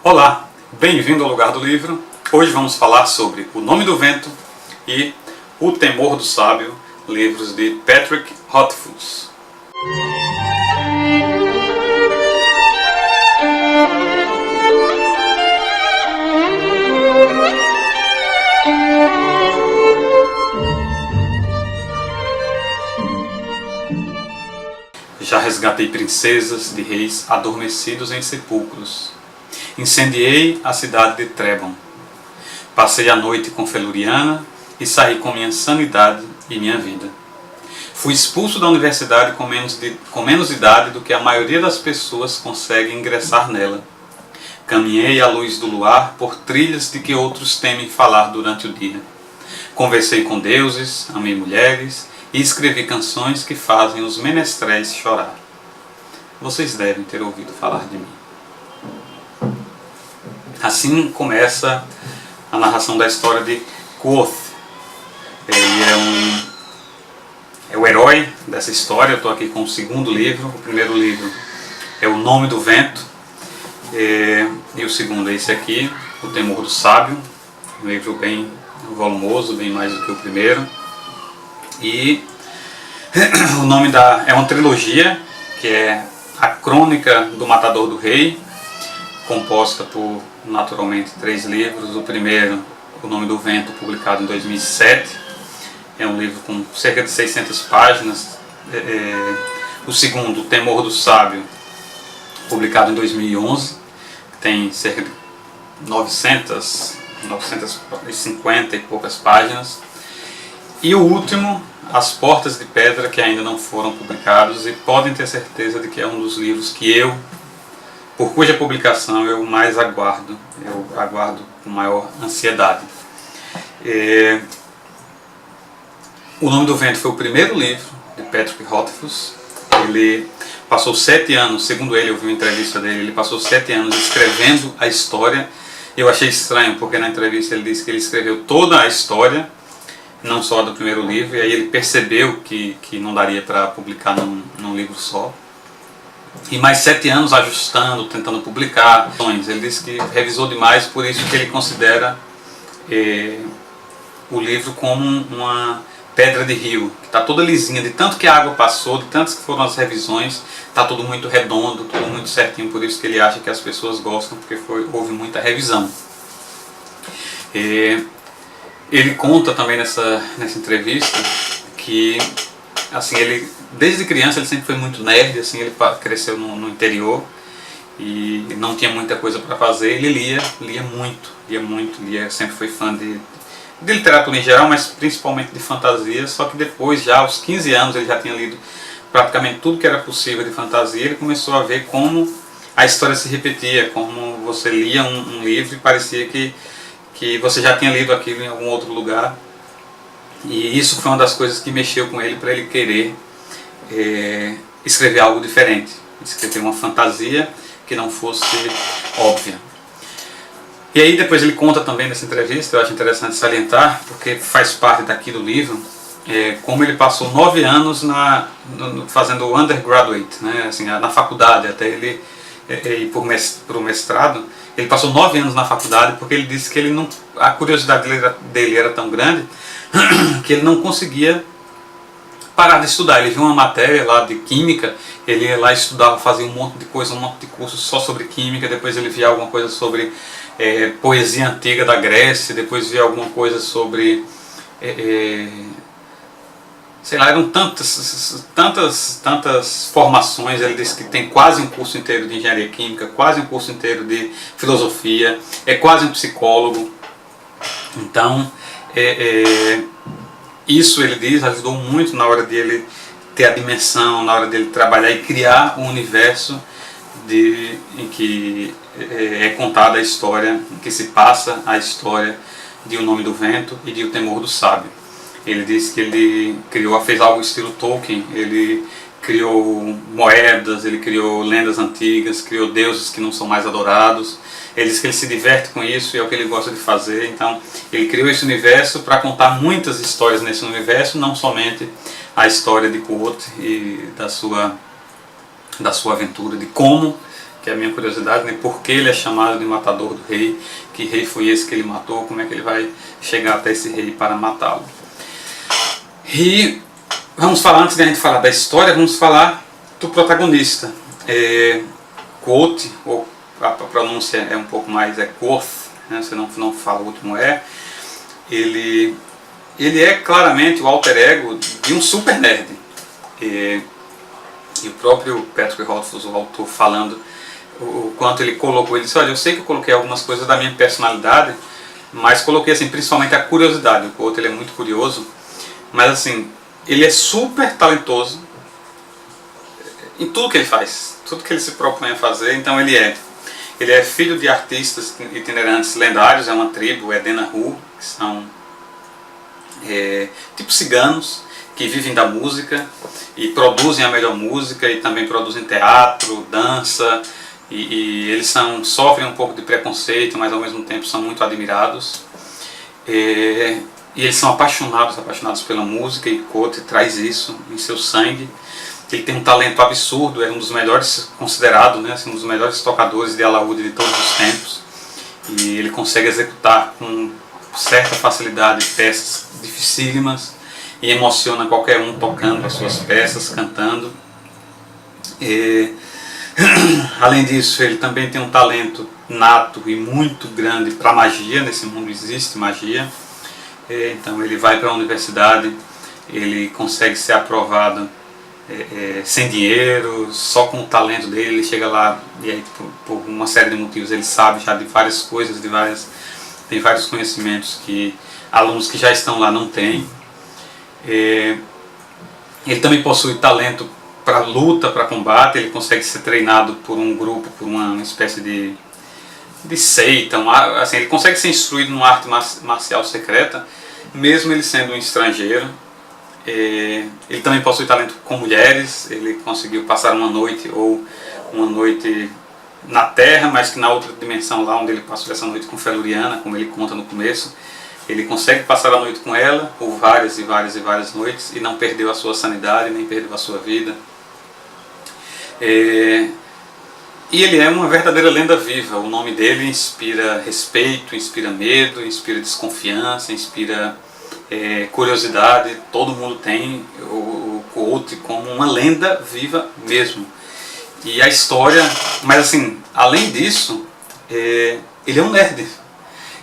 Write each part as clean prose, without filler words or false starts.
Olá, bem-vindo ao Lugar do Livro. Hoje vamos falar sobre O Nome do Vento e O Temor do Sábio, livros de Patrick Rothfuss. Já resgatei princesas de reis adormecidos em sepulcros. Incendiei a cidade de Trebon. Passei a noite com Feluriana e saí com minha sanidade e minha vida. Fui expulso da universidade com menos idade do que a maioria das pessoas consegue ingressar nela. Caminhei à luz do luar por trilhas de que outros temem falar durante o dia. Conversei com deuses, amei mulheres e escrevi canções que fazem os menestréis chorar. Vocês devem ter ouvido falar de mim. Assim começa a narração da história de Quoth. Ele é o herói dessa história. Eu estou aqui com o segundo livro. O primeiro livro é O Nome do Vento. E o segundo é esse aqui, O Temor do Sábio. Um livro bem volumoso, bem mais do que o primeiro. E o nome é uma trilogia, que é A Crônica do Matador do Rei, composta por, naturalmente, 3 livros. O primeiro, O Nome do Vento, publicado em 2007, é um livro com cerca de 600 páginas. O segundo, O Temor do Sábio, publicado em 2011, tem cerca de 950 e poucas páginas. E o último, As Portas de Pedra, que ainda não foram publicados, e podem ter certeza de que é um dos livros que por cuja publicação eu mais aguardo, com maior ansiedade. O Nome do Vento foi o primeiro livro de Patrick Rothfuss. Ele passou 7 anos, segundo ele, eu vi uma entrevista dele, ele passou 7 anos escrevendo a história. Eu achei estranho, porque na entrevista ele disse que ele escreveu toda a história, não só do primeiro livro, e aí ele percebeu que não daria para publicar num livro só. E mais 7 anos ajustando, tentando publicar. Ele disse que revisou demais, por isso que ele considera o livro como uma pedra de rio, que está toda lisinha, de tanto que a água passou, de tantas que foram as revisões, está tudo muito redondo, tudo muito certinho, por isso que ele acha que as pessoas gostam, porque houve muita revisão. Ele conta também nessa entrevista que, assim, ele desde criança ele sempre foi muito nerd, assim, ele cresceu no interior e não tinha muita coisa para fazer. Ele lia muito, sempre foi fã de literatura em geral, mas principalmente de fantasia. Só que depois, já aos 15 anos, ele já tinha lido praticamente tudo que era possível de fantasia. Ele começou a ver como a história se repetia, como você lia um livro e parecia que você já tinha lido aquilo em algum outro lugar. E isso foi uma das coisas que mexeu com ele, para ele querer escrever algo diferente, escrever uma fantasia que não fosse óbvia. E aí depois ele conta também nessa entrevista, eu acho interessante salientar, porque faz parte daqui do livro, como ele passou 9 anos fazendo o undergraduate, né, assim, na faculdade, até ele ir para o mestrado. Ele passou 9 anos na faculdade porque ele disse que a curiosidade dele era tão grande que ele não conseguia parar de estudar. Ele viu uma matéria lá de química, ele ia lá, estudava, fazia um monte de coisa, um monte de cursos só sobre química, depois ele via alguma coisa sobre poesia antiga da Grécia, depois via alguma coisa sobre sei lá, eram tantas formações. Ele disse que tem quase um curso inteiro de engenharia química, quase um curso inteiro de filosofia, é quase um psicólogo. Então, isso, ele diz, ajudou muito na hora de ele ter a dimensão, na hora dele trabalhar e criar um universo em que é contada a história, em que se passa a história de O Nome do Vento e de O Temor do Sábio. Ele disse que ele fez algo estilo Tolkien. Ele criou moedas, ele criou lendas antigas, criou deuses que não são mais adorados. Ele diz que ele se diverte com isso e é o que ele gosta de fazer. Então ele criou esse universo para contar muitas histórias nesse universo, não somente a história de Quoth e da sua aventura, de como que é a minha curiosidade, né? Por que ele é chamado de matador do rei, que rei foi esse que ele matou, como é que ele vai chegar até esse rei para matá-lo. E vamos falar, antes de a gente falar da história, vamos falar do protagonista. Quoth, ou a pronúncia é um pouco mais Quoth, né? Você não fala o último ele é claramente o alter ego de um super nerd. E o próprio Patrick Rothfuss, o autor, falando o quanto ele colocou, ele disse, olha, eu sei que eu coloquei algumas coisas da minha personalidade, mas coloquei assim, principalmente a curiosidade. O outro, ele é muito curioso, mas assim, ele é super talentoso em tudo que ele faz, tudo que ele se propõe a fazer. Então ele é filho de artistas itinerantes lendários, é uma tribo, Edenahu, que são tipo ciganos, que vivem da música e produzem a melhor música e também produzem teatro, dança, e eles sofrem um pouco de preconceito, mas ao mesmo tempo são muito admirados. E eles são apaixonados pela música, e Quoth traz isso em seu sangue. Ele tem um talento absurdo, é um dos melhores, considerado, né, assim, um dos melhores tocadores de alaúde de todos os tempos, e ele consegue executar com certa facilidade peças dificílimas e emociona qualquer um tocando as suas peças, cantando. Além disso, ele também tem um talento nato e muito grande para magia. Nesse mundo existe magia. Então ele vai para a universidade, ele consegue ser aprovado sem dinheiro, só com o talento dele. Ele chega lá e aí, por uma série de motivos, ele sabe já de várias coisas, tem vários conhecimentos que alunos que já estão lá não têm. Ele também possui talento para luta, para combate. Ele consegue ser treinado por um grupo, por uma espécie de seita, assim, ele consegue ser instruído numa arte marcial secreta, mesmo ele sendo um estrangeiro. Ele também possui talento com mulheres. Ele conseguiu passar uma noite na Terra, mas que na outra dimensão, lá onde ele passou essa noite com Feluriana, como ele conta no começo, ele consegue passar a noite com ela por várias e várias noites e não perdeu a sua sanidade, nem perdeu a sua vida. E ele é uma verdadeira lenda viva. O nome dele inspira respeito, inspira medo, inspira desconfiança, inspira curiosidade. Todo mundo tem o Quoth como uma lenda viva mesmo. E a história, mas assim, além disso, ele é um nerd.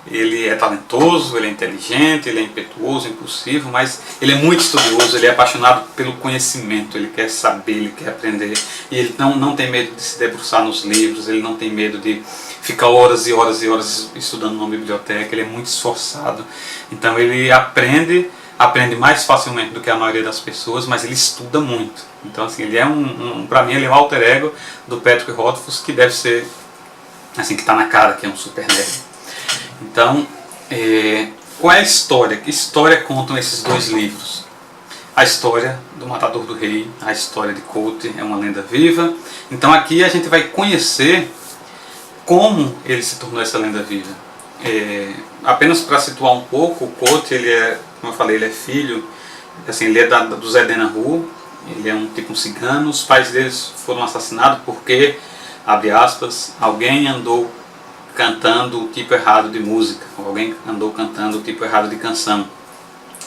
Ele é talentoso, ele é inteligente, ele é impetuoso, impulsivo, mas ele é muito estudioso, ele é apaixonado pelo conhecimento, ele quer saber, ele quer aprender. E ele não tem medo de se debruçar nos livros, ele não tem medo de ficar horas e horas estudando numa biblioteca. Ele é muito esforçado. Então ele aprende mais facilmente do que a maioria das pessoas, mas ele estuda muito. Então assim, ele é para mim, ele é um alter ego do Patrick Rothfuss, que deve ser, assim, que está na cara que é um super nerd. Então, qual é a história? Que história contam esses dois livros? A história do Matador do Rei, a história de Quoth, é uma lenda viva. Então aqui a gente vai conhecer como ele se tornou essa lenda viva. Apenas para situar um pouco, o Quoth, ele é, como eu falei, ele é filho, assim, ele é dos Edenahu, ele é um cigano. Os pais deles foram assassinados porque, abre aspas, alguém andou cantando o tipo errado de música, alguém andou cantando o tipo errado de canção.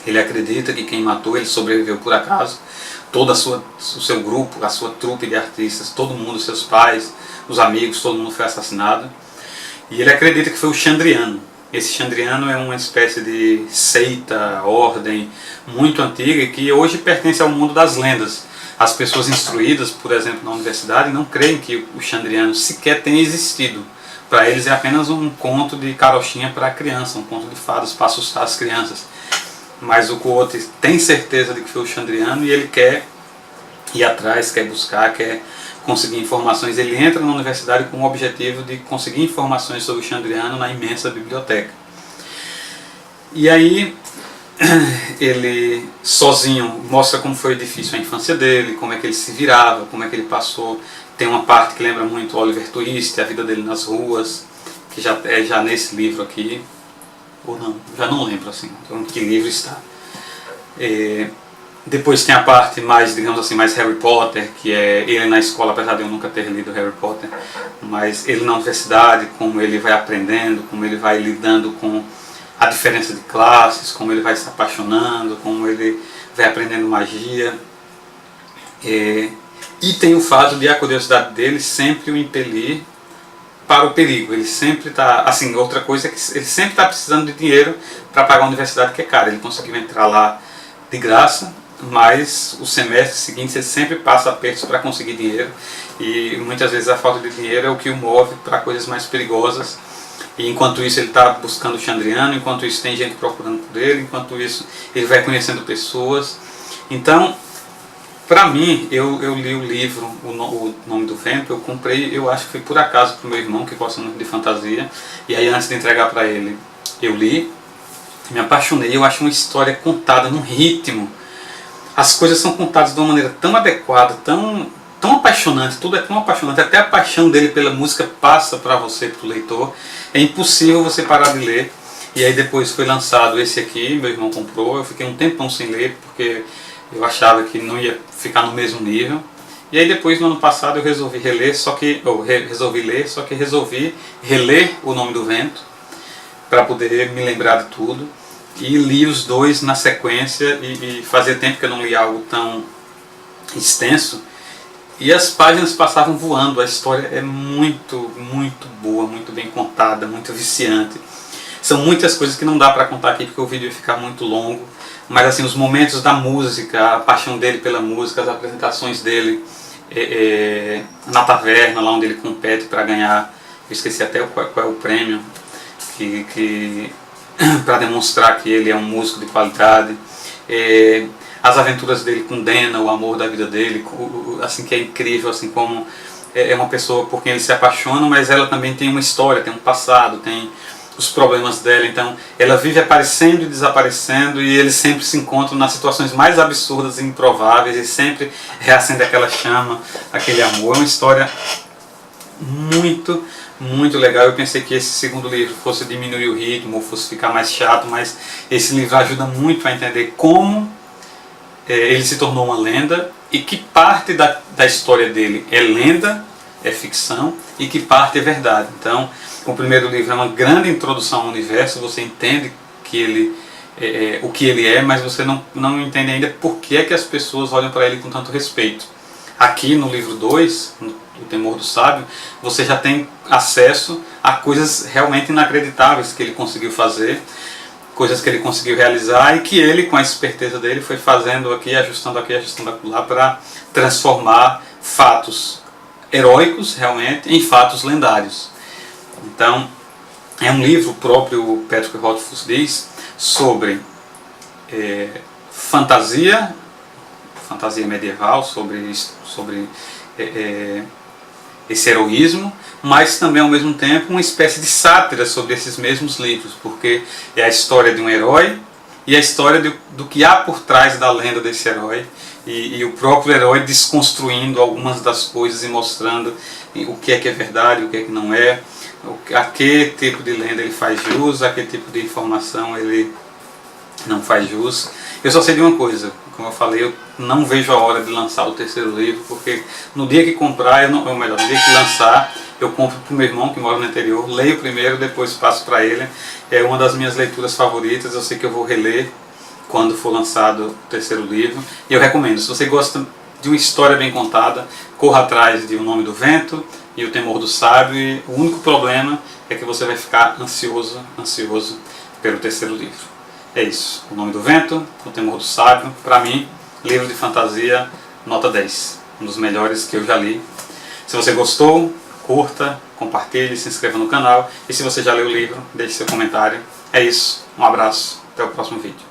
Ele acredita que quem matou ele sobreviveu por acaso. Todo o seu grupo, a sua trupe de artistas, todo mundo, seus pais, os amigos, todo mundo foi assassinado. E ele acredita que foi o Chandriano. Esse Chandriano é uma espécie de seita, ordem muito antiga, que hoje pertence ao mundo das lendas. As pessoas instruídas, por exemplo, na universidade, não creem que o Chandriano sequer tenha existido. Para eles é apenas um conto de carochinha para a criança, um conto de fadas para assustar as crianças. Mas o Quoth tem certeza de que foi o Chandriano e ele quer ir atrás, quer buscar, quer conseguir informações. Ele entra na universidade com o objetivo de conseguir informações sobre o Chandriano na imensa biblioteca. E aí ele sozinho mostra como foi difícil a infância dele, como é que ele se virava, como é que ele passou. Tem uma parte que lembra muito Oliver Twist, a vida dele nas ruas, que já é nesse livro aqui, ou não, já não lembro assim, em que livro está. Depois tem a parte mais, digamos assim, mais Harry Potter, que é ele na escola, apesar de eu nunca ter lido Harry Potter, mas ele na universidade, como ele vai aprendendo, como ele vai lidando com a diferença de classes, como ele vai se apaixonando, como ele vai aprendendo magia. E tem o fato de a curiosidade dele sempre o impelir para o perigo. Ele sempre está, assim, outra coisa é que ele sempre está precisando de dinheiro para pagar a universidade, que é cara. Ele conseguiu entrar lá de graça, mas os semestres seguintes ele sempre passa apertos para conseguir dinheiro, e muitas vezes a falta de dinheiro é o que o move para coisas mais perigosas. E enquanto isso ele está buscando o Chandriano, enquanto isso tem gente procurando por ele, enquanto isso ele vai conhecendo pessoas. Então, para mim, eu li o livro O Nome do Vento, eu comprei, eu acho que foi por acaso para o meu irmão, que gosta muito de fantasia, e aí antes de entregar para ele, eu li, me apaixonei. Eu acho uma história contada num ritmo, as coisas são contadas de uma maneira tão adequada, tão apaixonante, tudo é tão apaixonante, até a paixão dele pela música passa para você, para o leitor, é impossível você parar de ler. E aí depois foi lançado esse aqui, meu irmão comprou, eu fiquei um tempão sem ler, porque eu achava que não ia ficar no mesmo nível. E aí depois, no ano passado, eu resolvi reler, resolvi reler O Nome do Vento, para poder me lembrar de tudo. E li os dois na sequência, e fazia tempo que eu não li algo tão extenso. E as páginas passavam voando, a história é muito, muito boa, muito bem contada, muito viciante. São muitas coisas que não dá para contar aqui porque o vídeo ia ficar muito longo. Mas assim, os momentos da música, a paixão dele pela música, as apresentações dele na taverna, lá onde ele compete para ganhar, eu esqueci até qual é o prêmio, para demonstrar que ele é um músico de qualidade. As aventuras dele com Dena, o amor da vida dele, assim, que é incrível, assim, como é uma pessoa por quem ele se apaixona, mas ela também tem uma história, tem um passado, tem os problemas dela. Então ela vive aparecendo e desaparecendo, e eles sempre se encontram nas situações mais absurdas e improváveis, e sempre reacende aquela chama, aquele amor. É uma história muito, muito legal. Eu pensei que esse segundo livro fosse diminuir o ritmo, ou fosse ficar mais chato, mas esse livro ajuda muito a entender como ele se tornou uma lenda, e que parte da história dele é lenda, é ficção, e que parte é verdade. Então, o primeiro livro é uma grande introdução ao universo, você entende que ele, o que ele é, mas você não entende ainda por que é que as pessoas olham para ele com tanto respeito. Aqui no livro 2, O Temor do Sábio, você já tem acesso a coisas realmente inacreditáveis que ele conseguiu fazer, coisas que ele conseguiu realizar, e que ele, com a esperteza dele, foi fazendo aqui, ajustando lá, para transformar fatos heróicos realmente em fatos lendários. Então, é um livro, o próprio Patrick Rothfuss diz, sobre fantasia medieval, sobre esse heroísmo, mas também ao mesmo tempo uma espécie de sátira sobre esses mesmos livros, porque é a história de um herói e a história do que há por trás da lenda desse herói, e o próprio herói desconstruindo algumas das coisas e mostrando o que é verdade, o que é que não é, a que tipo de lenda ele faz jus, a que tipo de informação ele não faz jus. Eu só sei de uma coisa, como eu falei, eu não vejo a hora de lançar o terceiro livro, porque no dia que comprar, no dia que lançar, eu compro para o meu irmão que mora no interior, leio primeiro, depois passo para ele. É uma das minhas leituras favoritas, eu sei que eu vou reler quando for lançado o terceiro livro, e eu recomendo. Se você gosta de uma história bem contada, corra atrás de O Nome do Vento e O Temor do Sábio, e o único problema é que você vai ficar ansioso pelo terceiro livro. É isso, O Nome do Vento, O Temor do Sábio, para mim, livro de fantasia nota 10, um dos melhores que eu já li. Se você gostou, curta, compartilhe, se inscreva no canal, e se você já leu o livro, deixe seu comentário. É isso, um abraço, até o próximo vídeo.